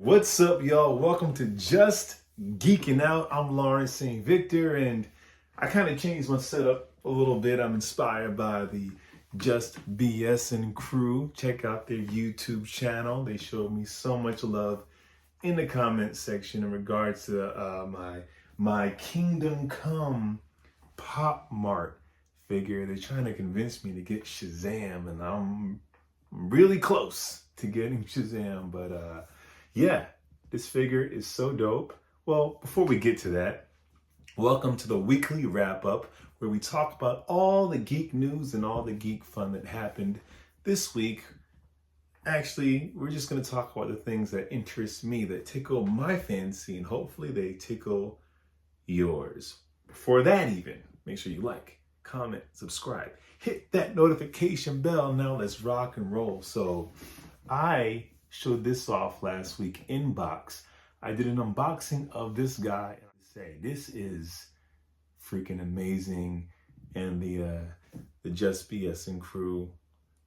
What's up, y'all? Welcome to Just Geeking Out. I'm Lawrence St. Victor, and I kind of changed my setup a little bit. I'm inspired by the Just BS crew. Check out their YouTube channel. They showed me so much love in the comment section in regards to my Kingdom Come Pop Mart figure. They're trying to convince me to get Shazam, and I'm really close to getting Shazam, but yeah, this figure is so dope. Well, before we get to that, welcome to the weekly wrap up where we talk about all the geek news and all the geek fun that happened this week. Actually, we're just going to talk about the things that interest me, that tickle my fancy, and hopefully they tickle yours. Before that even, make sure you like, comment, subscribe, hit that notification bell. Now let's rock and roll. So I showed this off last week in box. I did an unboxing of this guy. This is freaking amazing. And the Just BS crew,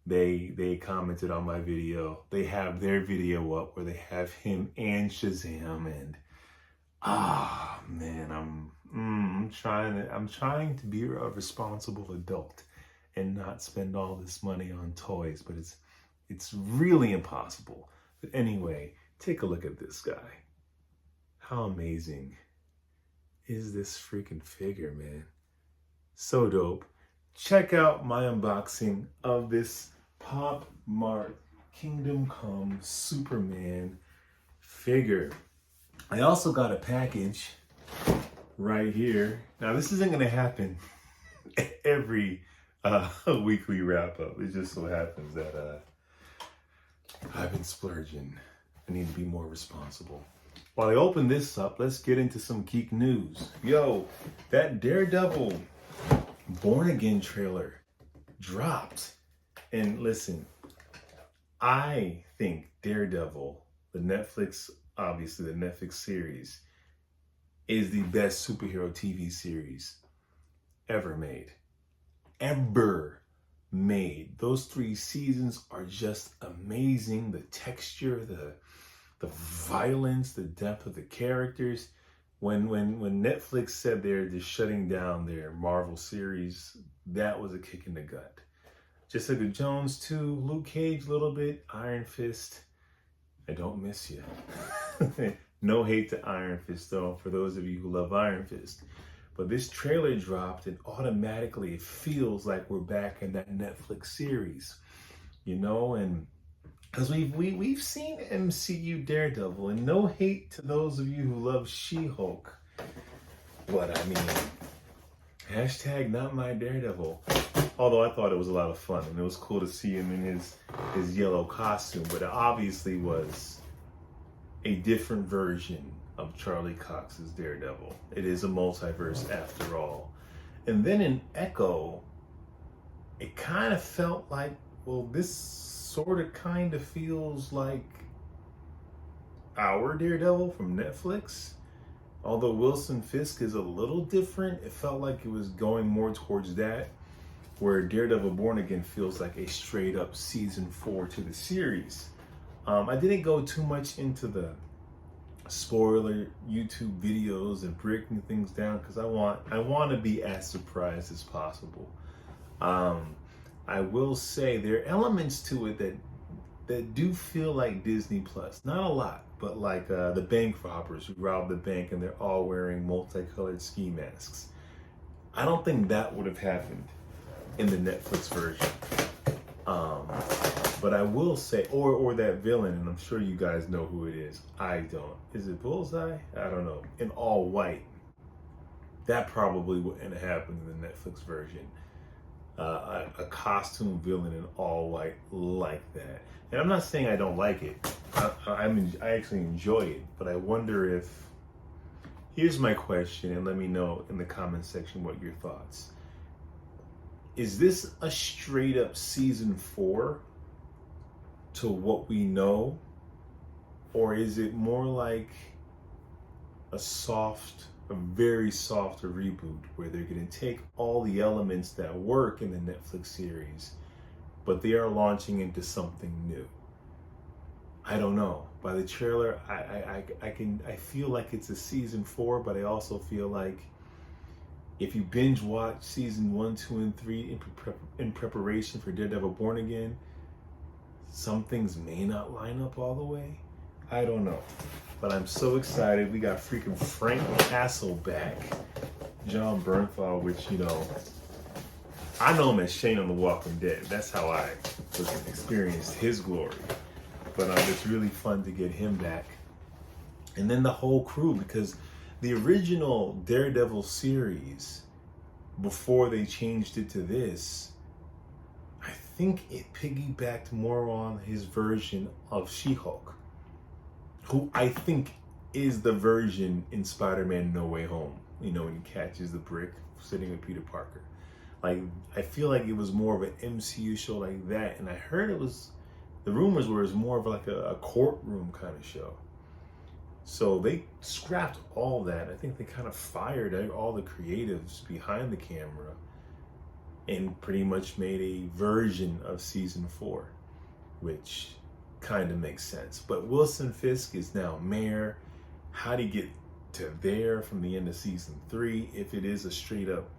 they commented on my video. They have their video up where they have him and Shazam, and man, I'm trying to be a responsible adult and not spend all this money on toys, but it's really impossible. But anyway, take a look at this guy. How amazing is this freaking figure, man? So dope. Check out my unboxing of this Pop Mart Kingdom Come Superman figure. I also got a package right here. Now, this isn't going to happen every weekly wrap up. It just so happens that I've been splurging. I need to be more responsible. While I open this up, let's get into some geek news. Yo, that Daredevil Born Again trailer dropped. And listen, I think Daredevil, obviously the Netflix series, is the best superhero TV series ever made. Ever made. Those 3 seasons are just amazing. The texture, the violence, the depth of the characters. When Netflix said they're just shutting down their Marvel series, that was a kick in the gut. Jessica Jones too, Luke Cage a little bit, Iron Fist. I don't miss you. No hate to Iron Fist though, for those of you who love Iron Fist. But this trailer dropped and automatically it feels like we're back in that Netflix series, you know, and because we've seen MCU Daredevil, and no hate to those of you who love She-Hulk, but I mean, hashtag not my Daredevil. Although I thought it was a lot of fun and it was cool to see him in his yellow costume, but it obviously was a different version of Charlie Cox's Daredevil. It is a multiverse after all. And then in Echo, it kind of felt like, well, this sort of kind of feels like our Daredevil from Netflix. Although Wilson Fisk is a little different, it felt like it was going more towards that, where Daredevil Born Again feels like a straight up season 4 to the series. I didn't go too much into the spoiler YouTube videos and breaking things down because I want to be as surprised as possible. I will say there are elements to it that do feel like Disney Plus. Not a lot, but like the bank robbers who robbed the bank and they're all wearing multicolored ski masks. I don't think that would have happened in the Netflix version. But I will say, or that villain, and I'm sure you guys know who it is. I don't. Is it Bullseye? I don't know. In all white. That probably wouldn't happen in the Netflix version. A costume villain in all white like that. And I'm not saying I don't like it. I actually enjoy it. But I wonder if... Here's my question, and let me know in the comment section what your thoughts. Is this a straight up season 4 to what we know? Or is it more like a very soft reboot where they're going to take all the elements that work in the Netflix series, but they are launching into something new? I don't know. by the trailer, I feel like it's a season 4, but I also feel like if you binge watch season 1, 2, and 3 in preparation for Daredevil Born Again, some things may not line up all the way. I don't know. But I'm so excited. We got freaking Frank Castle back. John Bernthal, which, you know, I know him as Shane on The Walking Dead. That's how I experienced his glory. But it's really fun to get him back. And then the whole crew, because the original Daredevil series, before they changed it to this, I think it piggybacked more on his version of She-Hulk, who I think is the version in Spider-Man No Way Home, you know, when he catches the brick sitting with Peter Parker. Like, I feel like it was more of an MCU show like that, and I heard the rumors were it was more of like a courtroom kind of show. So they scrapped all that. I think they kind of fired all the creatives behind the camera and pretty much made a version of season 4, which kind of makes sense. But Wilson Fisk is now mayor. How do you get to there from the end of season 3 if it is a straight up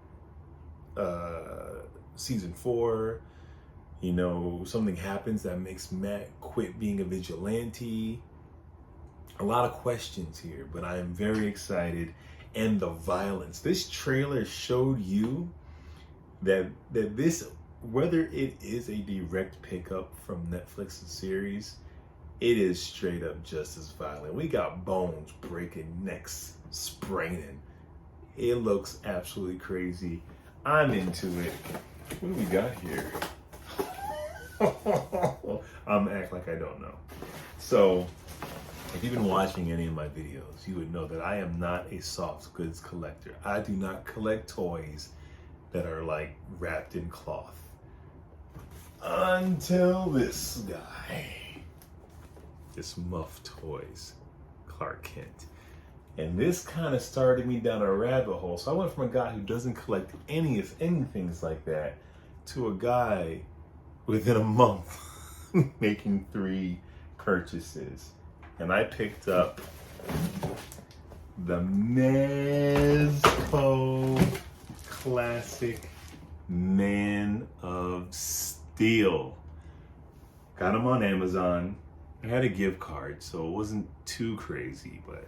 season 4? You know, something happens that makes Matt quit being a vigilante. A lot of questions here, but I am very excited. And the violence. This trailer showed you that this, whether it is a direct pickup from Netflix's series, it is straight up just as violent. We got bones breaking, necks spraining. It looks absolutely crazy. I'm into it. What do we got here? I'm gonna act like I don't know. So, if you've been watching any of my videos, you would know that I am not a soft goods collector. I do not collect toys that are like wrapped in cloth. Until this guy. This Muff Toys, Clark Kent. And this kind of started me down a rabbit hole. So I went from a guy who doesn't collect anything like that to a guy within a month making 3 purchases. And I picked up the Mezco Classic Man of Steel. Got them on Amazon. I had a gift card, so it wasn't too crazy, but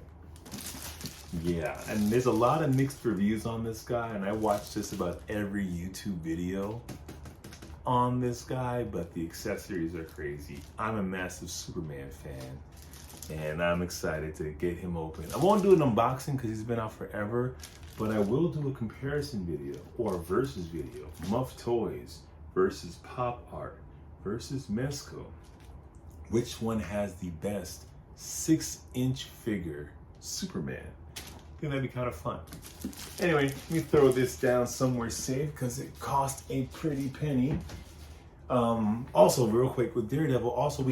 yeah. And there's a lot of mixed reviews on this guy, and I watched just about every YouTube video on this guy, but the accessories are crazy. I'm a massive Superman fan, and I'm excited to get him open. I won't do an unboxing because he's been out forever, but I will do a comparison video or a versus video. Muff Toys versus Pop Art versus Mezco. Which one has the best 6-inch figure Superman? I think that'd be kind of fun. Anyway, let me throw this down somewhere safe because it cost a pretty penny. Also, real quick with Daredevil, also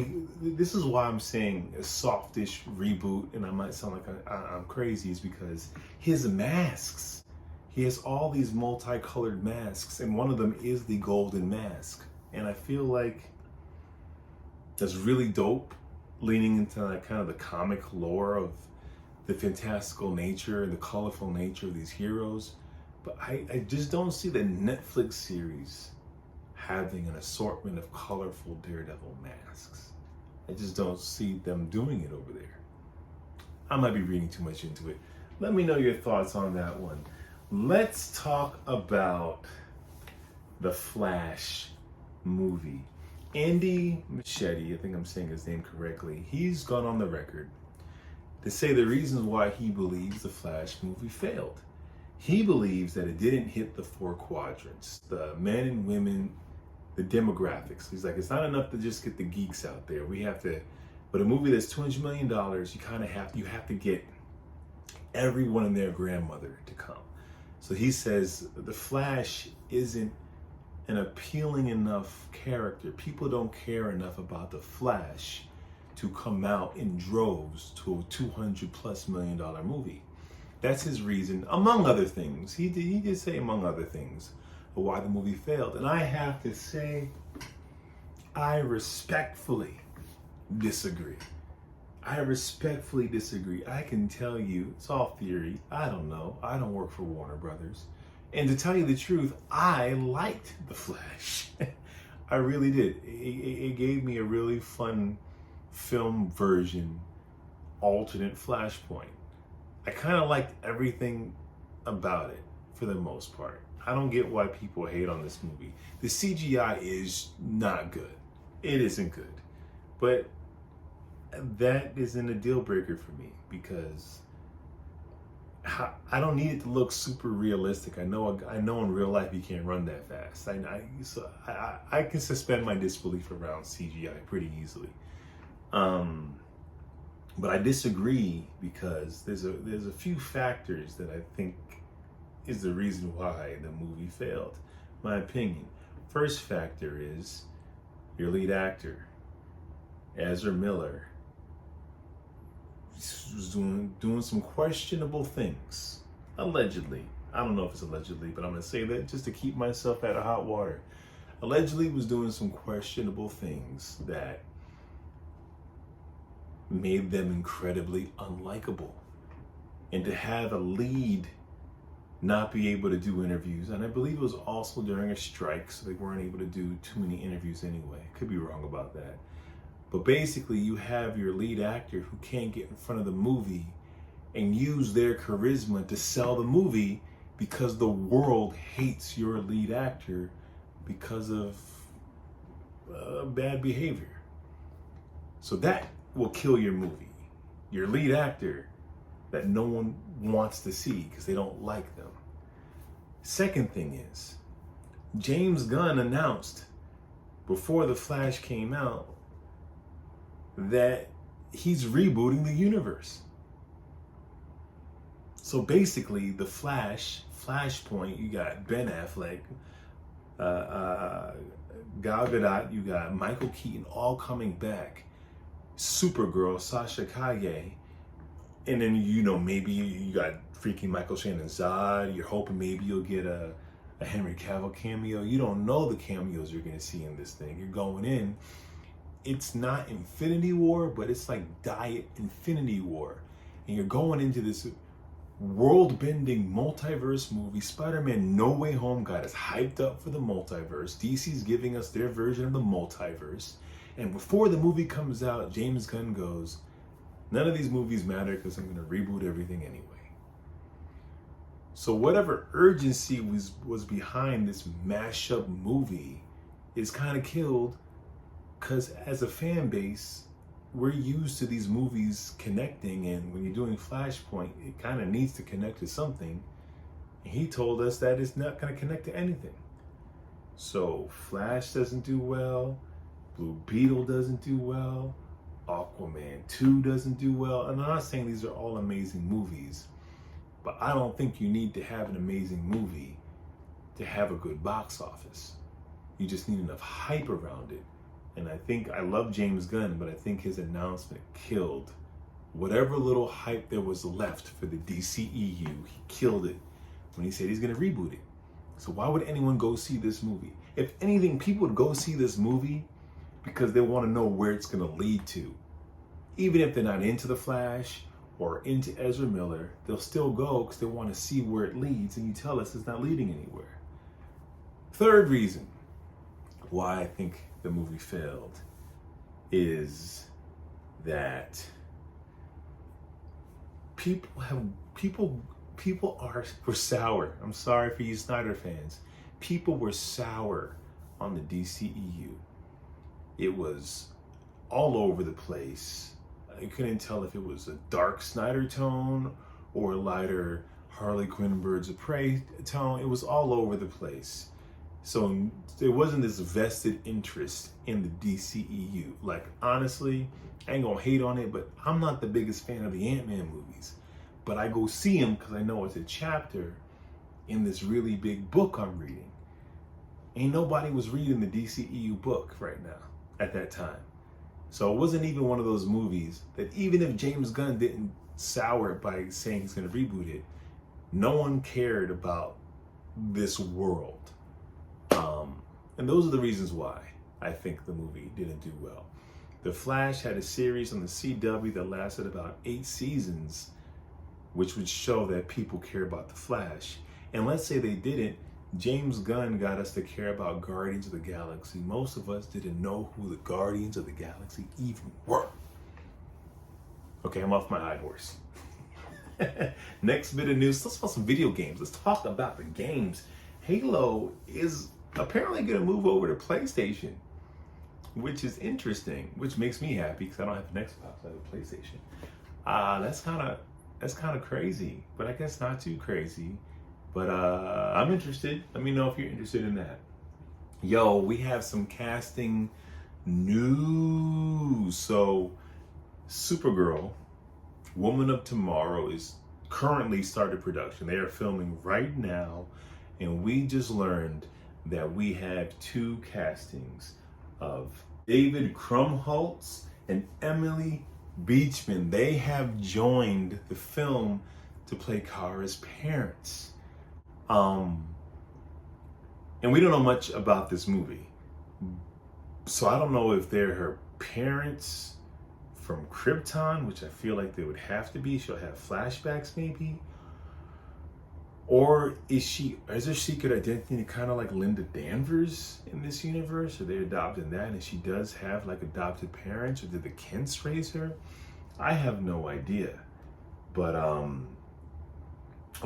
this is why I'm saying a softish reboot, and I might sound like I'm crazy, is because his masks. He has all these multicolored masks, and one of them is the golden mask. And I feel like that's really dope, leaning into like kind of the comic lore of the fantastical nature and the colorful nature of these heroes. But I just don't see the Netflix series having an assortment of colorful Daredevil masks. I just don't see them doing it over there. I might be reading too much into it. Let me know your thoughts on that one. Let's talk about the Flash movie. Andy Muschietti, I think I'm saying his name correctly, he's gone on the record to say the reasons why he believes the Flash movie failed. He believes that it didn't hit the 4 quadrants, the men and women, the demographics. He's like, it's not enough to just get the geeks out there. We have to, but a movie that's $200 million, you have to get everyone and their grandmother to come. So he says the Flash isn't an appealing enough character. People don't care enough about the Flash to come out in droves to a $200+ million movie. That's his reason, among other things. He did say among other things of why the movie failed. And I have to say, I respectfully disagree. I respectfully disagree. I can tell you, it's all theory. I don't know. I don't work for Warner Brothers. And to tell you the truth, I liked The Flash. I really did. It gave me a really fun film version, alternate Flashpoint. I kind of liked everything about it for the most part. I don't get why people hate on this movie. The CGI is not good. It isn't good. But that isn't a deal breaker for me because I don't need it to look super realistic. I know in real life you can't run that fast. I can suspend my disbelief around CGI pretty easily. But I disagree because there's a few factors that I think is the reason why the movie failed. My opinion. First factor is your lead actor, Ezra Miller, was doing some questionable things. Allegedly. I don't know if it's allegedly, but I'm going to say that just to keep myself out of hot water. Allegedly was doing some questionable things that made them incredibly unlikable. And to have a lead not be able to do interviews, and I believe it was also during a strike, so they weren't able to do too many interviews anyway. Could be wrong about that. But basically, you have your lead actor who can't get in front of the movie and use their charisma to sell the movie because the world hates your lead actor because of bad behavior. So that will kill your movie. Your lead actor that no one wants to see because they don't like them. Second thing is, James Gunn announced before The Flash came out that he's rebooting the universe. So basically, The Flash, Flashpoint, you got Ben Affleck, Gal Gadot, you got Michael Keaton all coming back, Supergirl, Sasha Calle, and then, you know, maybe you got freaking Michael Shannon Zod. You're hoping maybe you'll get a Henry Cavill cameo. You don't know the cameos you're going to see in this thing. You're going in. It's not Infinity War, but it's like Diet Infinity War. And you're going into this world-bending multiverse movie. Spider-Man No Way Home got us hyped up for the multiverse. DC's giving us their version of the multiverse. And before the movie comes out, James Gunn goes, none of these movies matter because I'm going to reboot everything anyway. So whatever urgency was behind this mashup movie is kind of killed because as a fan base, we're used to these movies connecting, and when you're doing Flashpoint, it kind of needs to connect to something. And he told us that it's not going to connect to anything. So Flash doesn't do well, Blue Beetle doesn't do well, Aquaman 2 doesn't do well. And I'm not saying these are all amazing movies, but I don't think you need to have an amazing movie to have a good box office. You just need enough hype around it. And I think, I love James Gunn, but I think his announcement killed whatever little hype there was left for the DCEU. He killed it when he said he's going to reboot it. So why would anyone go see this movie? If anything, people would go see this movie because they want to know where it's going to lead to. Even if they're not into The Flash or into Ezra Miller, they'll still go because they want to see where it leads, and you tell us it's not leading anywhere. Third reason why I think the movie failed is that people were sour. I'm sorry for you Snyder fans. People were sour on the DCEU. It was all over the place. I couldn't tell if it was a dark Snyder tone or a lighter Harley Quinn Birds of Prey tone. It was all over the place. So there wasn't this vested interest in the DCEU. Like, honestly, I ain't gonna hate on it, but I'm not the biggest fan of the Ant-Man movies. But I go see them because I know it's a chapter in this really big book I'm reading. Ain't nobody was reading the DCEU book right now at that time. So it wasn't even one of those movies that, even if James Gunn didn't sour it by saying he's gonna reboot it, no one cared about this world. And those are the reasons why I think the movie didn't do well. The Flash had a series on the CW that lasted about 8 seasons, which would show that people care about the Flash. And let's say they didn't, James Gunn got us to care about Guardians of the Galaxy. Most of us didn't know who the Guardians of the Galaxy even were. Okay, I'm off my high horse. Next bit of news, let's talk about some video games. Let's talk about the games. Halo is apparently going to move over to PlayStation, which is interesting, which makes me happy because I don't have an Xbox, I have a PlayStation. That's kind of crazy, but I guess not too crazy. But I'm interested. Let me know if you're interested in that. Yo, we have some casting news. So, Supergirl, Woman of Tomorrow, is currently started production. They are filming right now, and we just learned that we have 2 castings of David Krumholtz and Emily Beachman. They have joined the film to play Kara's parents. And we don't know much about this movie. So I don't know if they're her parents from Krypton, which I feel like they would have to be. She'll have flashbacks maybe. Or is her secret identity kind of like Linda Danvers in this universe? Are they adopting that? And she does have like adopted parents, or did the Kents raise her? I have no idea. But I'm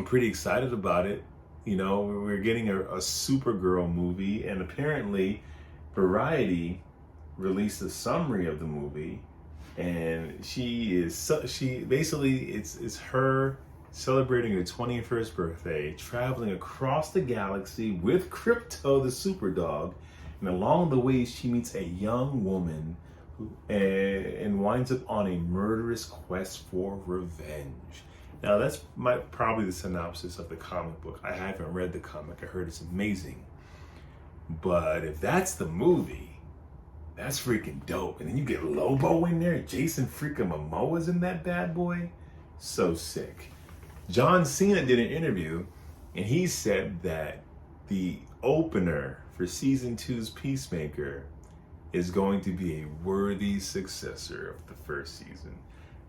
pretty excited about it. You know, we're getting a Supergirl movie, and apparently Variety released a summary of the movie, and she basically it's her celebrating her 21st birthday, traveling across the galaxy with Crypto the Superdog, and along the way she meets a young woman and winds up on a murderous quest for revenge. Now that's probably the synopsis of the comic book. I haven't read the comic. I heard it's amazing. But if that's the movie, that's freaking dope. And then you get Lobo in there. Jason freaking Momoa's in that bad boy. So sick. John Cena did an interview, and he said that the opener for season 2's Peacemaker is going to be a worthy successor of the first season.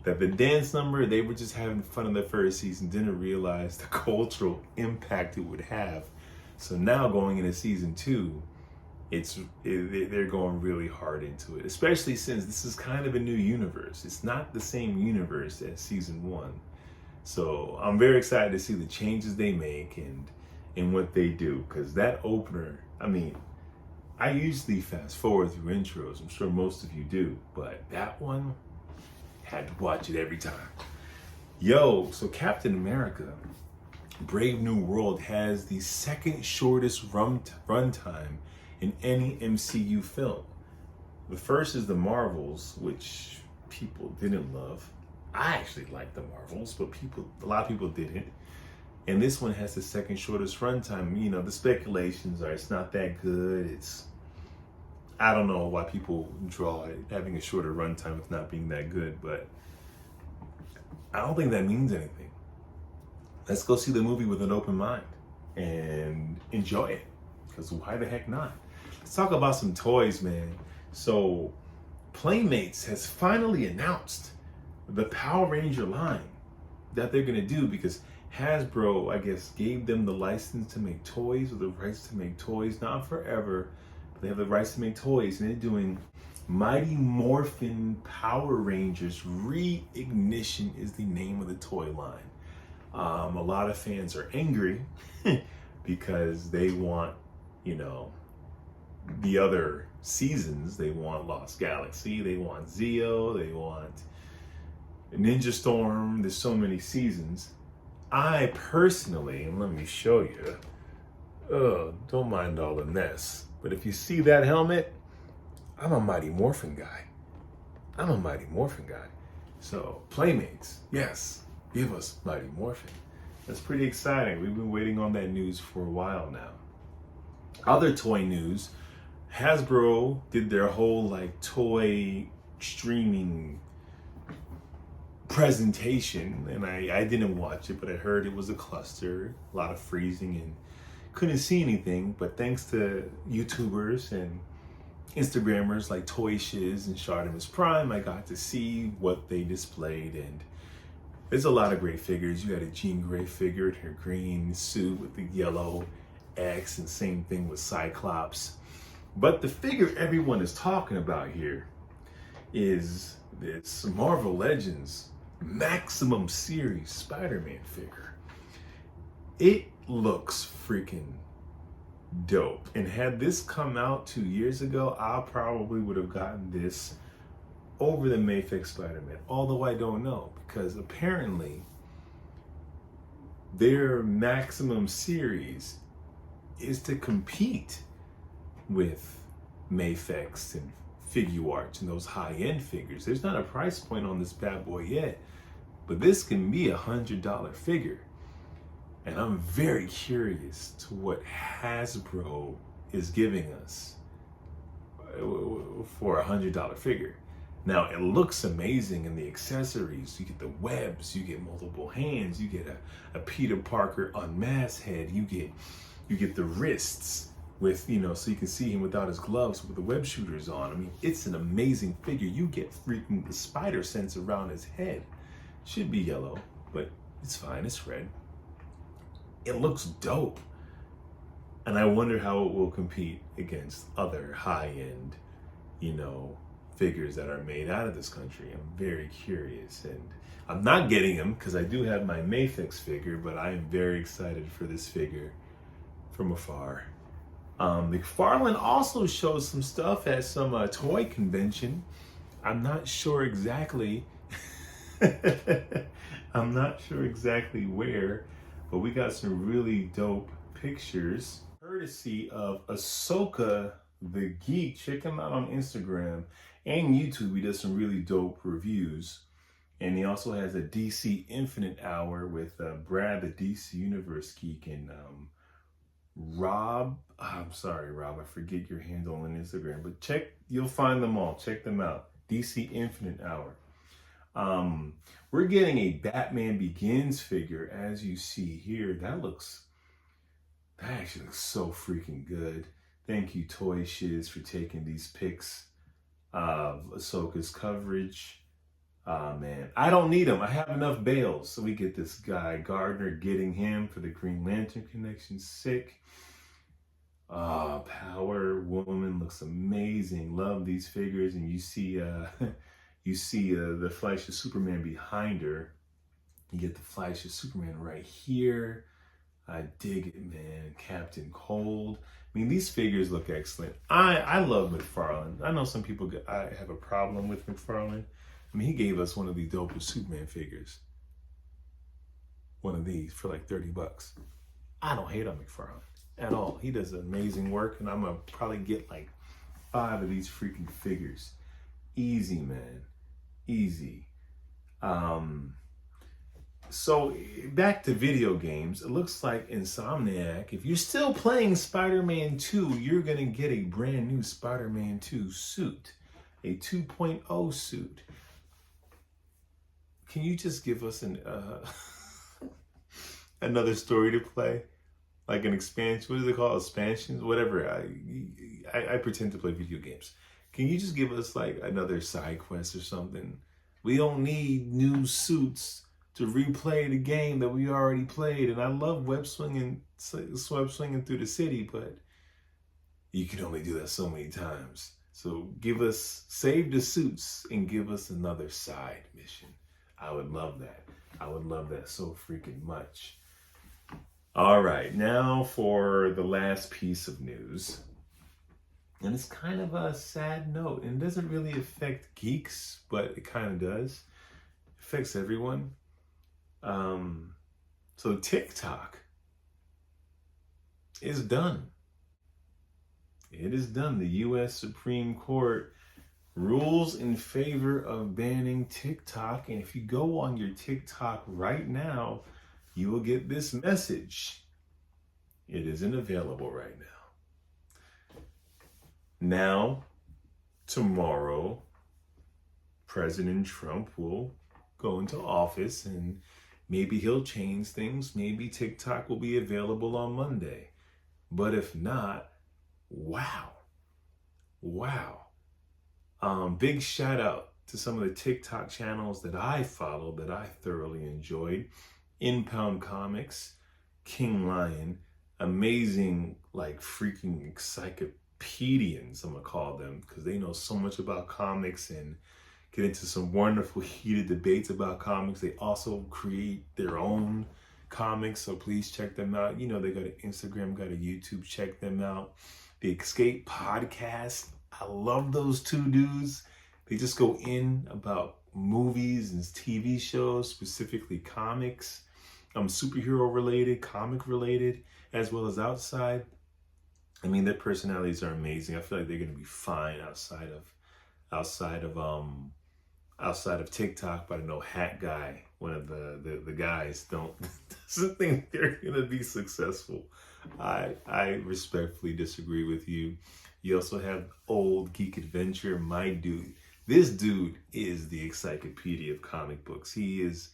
That the dance number, they were just having fun in the first season, didn't realize the cultural impact it would have. So now going into season 2, they're going really hard into it, especially since this is kind of a new universe. It's not the same universe as season 1. So I'm very excited to see the changes they make and what they do, because that opener, I mean, I usually fast forward through intros. I'm sure most of you do, but that one, had to watch it every time. Yo, so Captain America, Brave New World has the second shortest runtime in any MCU film. The first is The Marvels, which people didn't love. I actually liked The Marvels, but a lot of people didn't. And this one has the second shortest runtime. You know, the speculations are it's not that good. I don't know why people draw it having a shorter runtime with not being that good, but I don't think that means anything. Let's go see the movie with an open mind and enjoy it, because why the heck not? Let's talk about some toys, man. So Playmates has finally announced the Power Ranger line that they're gonna do, because Hasbro, I guess, gave them the license to make toys, or the rights to make toys, not forever. They have the rights to make toys, and they're doing Mighty Morphin Power Rangers Reignition is the name of the toy line. A lot of fans are angry because they want, you know, the other seasons. They want Lost Galaxy, they want Zeo, they want Ninja Storm. There's so many seasons. I personally, and let me show you, don't mind all the mess. But if you see that helmet, I'm a Mighty Morphin guy. So, Playmates, yes, give us Mighty Morphin. That's pretty exciting. We've been waiting on that news for a while now. Other toy news, Hasbro did their whole like toy streaming presentation, and I didn't watch it, but I heard it was a cluster, a lot of freezing, and couldn't see anything. But thanks to YouTubers and Instagrammers like Toy Shiz and Shardimus Prime, I got to see what they displayed, and there's a lot of great figures. You had a Jean Grey figure in her green suit with the yellow X, and same thing with Cyclops. But the figure everyone is talking about here is this Marvel Legends Maximum Series Spider-Man figure. It looks freaking dope. And had this come out 2 years ago, I probably would have gotten this over the Mayfix Spider-Man. Although I don't know, because apparently their Maximum Series is to compete with Mayfix and Figuarts and those high-end figures. There's not a price point on this bad boy yet, but this can be $100 figure. And I'm very curious to what Hasbro is giving us for $100 figure. Now, it looks amazing in the accessories. You get the webs, you get multiple hands, you get a Peter Parker unmasked head, you get the wrists with, so you can see him without his gloves with the web shooters on. I mean, it's an amazing figure. You get freaking the spider sense around his head. Should be yellow, but it's fine, it's red. It looks dope. And I wonder how it will compete against other high-end, figures that are made out of this country. I'm very curious, and I'm not getting them because I do have my Mayfix figure, but I am very excited for this figure from afar. McFarlane also shows some stuff at some toy convention. I'm not sure exactly I'm not sure exactly where, but we got some really dope pictures courtesy of Ahsoka the Geek. Check him out on Instagram and YouTube. He does some really dope reviews. And he also has a DC Infinite Hour with Brad, the DC Universe Geek, and Rob. I'm sorry, Rob, I forget your handle on Instagram, but you'll find them all. Check them out. DC Infinite Hour. We're getting a Batman Begins figure, as you see here. That actually looks so freaking good. Thank you, Toy Shiz, for taking these pics of Ahsoka's coverage. Man, I don't need them. I have enough bales. So we get this guy, Gardner, getting him for the Green Lantern connection. Sick. Power Woman looks amazing. Love these figures. And you see the Flash of Superman behind her. You get the Flash of Superman right here. I dig it, man. Captain Cold. I mean, these figures look excellent. I love McFarlane. I know some people I have a problem with McFarlane. I mean, he gave us one of the dopest Superman figures. One of these for like $30. I don't hate on McFarlane at all. He does amazing work, and I'm gonna probably get like 5 of these freaking figures. Easy, man. Easy. So back to video games. It looks like Insomniac, if you're still playing Spider-Man 2, you're gonna get a brand new Spider-Man 2 suit, a 2.0 suit. Can you just give us another story to play? Like an expansion, what do they call it? Expansions? Whatever. I pretend to play video games. Can you just give us like another side quest or something? We don't need new suits to replay the game that we already played. And I love web swinging through the city, but you can only do that so many times. So save the suits and give us another side mission. I would love that. I would love that so freaking much. All right, now for the last piece of news. And it's kind of a sad note, and it doesn't really affect geeks, but it kind of does. It affects everyone. So TikTok is done. It is done. The U.S. Supreme Court rules in favor of banning TikTok. And if you go on your TikTok right now, you will get this message. It isn't available right now. Now, tomorrow, President Trump will go into office and maybe he'll change things. Maybe TikTok will be available on Monday. But if not, wow. wow. Big shout out to some of the TikTok channels that I followed that I thoroughly enjoyed. Impound Comics, King Lion, amazing, like freaking encyclopedians, I'm gonna call them, because they know so much about comics and get into some wonderful heated debates about comics. They also create their own comics, so please check them out. You know, they got an Instagram, got a YouTube, check them out. The Escape Podcast, I love those two dudes. They just go in about movies and TV shows, specifically comics, superhero related, comic related, as well as outside. I mean, their personalities are amazing. I feel like they're gonna be fine outside of TikTok. But I know Hat Guy, one of the guys, doesn't think they're gonna be successful. I respectfully disagree with you. You also have Old Geek Adventure, my dude. This dude is the encyclopedia of comic books. He is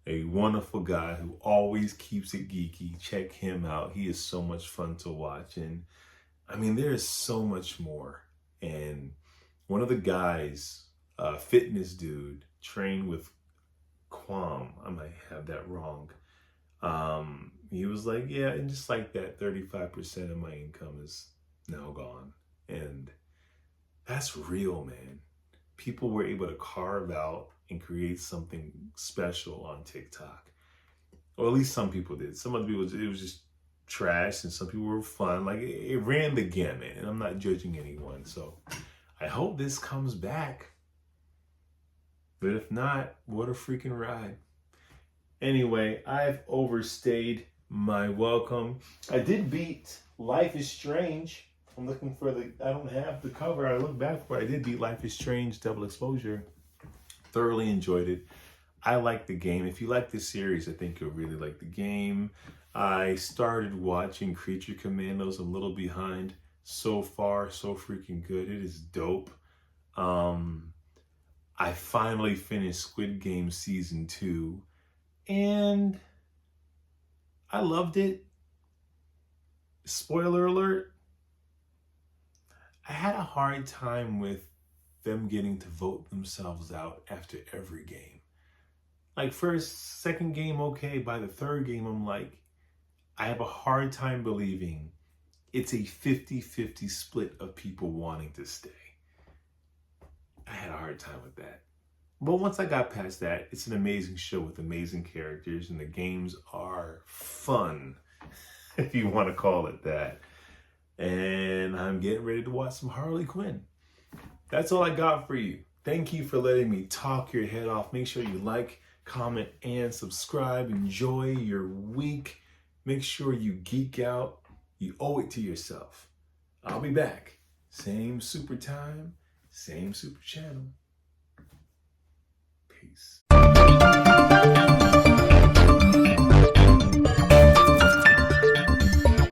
a wonderful guy who always keeps it geeky. Check him out. He is so much fun to watch. And I mean, there is so much more. And one of the guys, fitness dude, trained with Quam. I might have that wrong. He was like, yeah, and just like that, 35% of my income is now gone. And that's real, man. People were able to carve out and create something special on TikTok. Or at least some people did. Some other people, it was just trash, and some people were fun. Like, it ran the gamut, and I'm not judging anyone. So I hope this comes back. But if not, what a freaking ride. Anyway, I've overstayed my welcome. I did beat Life is Strange. I'm looking for I don't have the cover. I look back for it. I did beat Life is Strange Double Exposure. Thoroughly enjoyed it. I like the game. If you like this series, I think you'll really like the game. I started watching Creature Commandos. I'm a little behind. So far, so freaking good. It is dope. I finally finished Squid Game Season 2. And I loved it. Spoiler alert. I had a hard time with them getting to vote themselves out after every game. Like, first, second game, okay. By the third game, I'm like, I have a hard time believing it's a 50-50 split of people wanting to stay. I had a hard time with that. But once I got past that, it's an amazing show with amazing characters, and the games are fun, if you want to call it that. And I'm getting ready to watch some Harley Quinn. That's all I got for you. Thank you for letting me talk your head off. Make sure you like, comment, and subscribe. Enjoy your week. Make sure you geek out. You owe it to yourself. I'll be back. Same super time, same super channel. Peace.